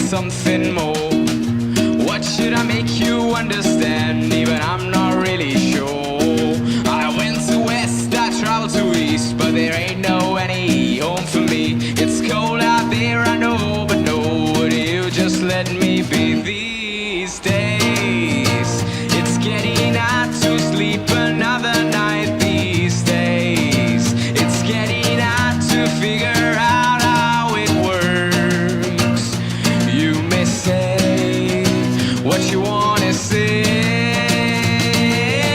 something more. What should I make you understand? Even I'm not really sure. I went to west, I traveled to east, but there ain't no any home for me. It's cold out there, I know, but no, would you just let me be these days? It's getting hard to sleep another night these days. It's getting hard to figure out how it works. You may say what you wanna say.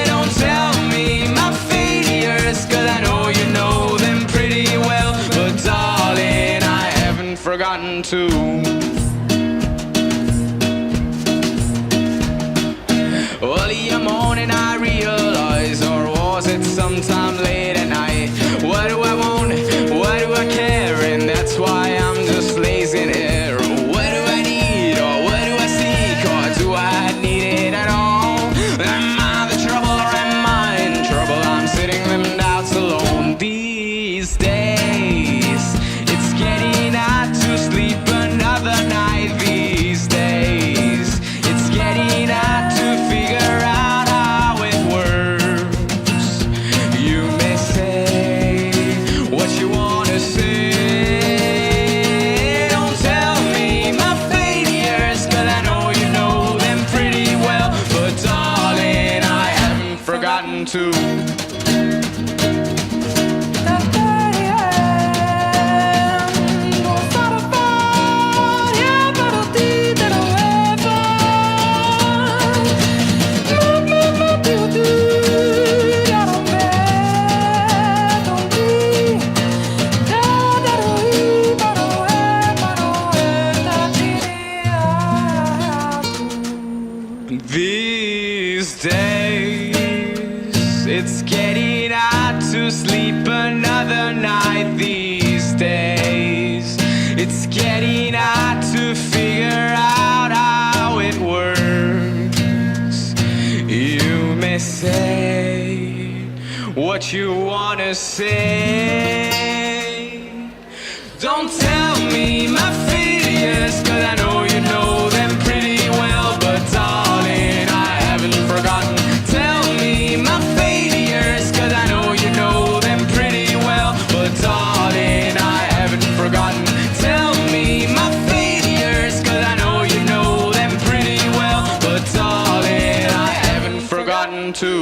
Don't tell me my failures, 'cause I know you know them pretty well. But darling, I haven't forgotten to. Early morning I realize, or was it sometime late at night? What do I want? What do I care? And that's why I'm just lazy in air. What do I need? Or what do I seek? Or do I need it at all? Am I the trouble or am I in trouble? I'm sitting them doubts alone these days. It's getting hard to sleep another night these days. It's getting hard to figure out how it works. You may say what you wanna say. Don't tell me my failures, 'cause I know you know them pretty well. But darling, I haven't forgotten to. These days, it's getting hard to sleep another night these days. It's getting hard to figure out how it works. You may say what you wanna say. Don't tell me my failures, 'cause I know you know them pretty well. But darling, I haven't forgotten. Tell me my failures, 'cause I know you know them pretty well. But darling, I haven't forgotten. Tell me my failures, 'cause I know you know them pretty well. But darling, I haven't forgotten to.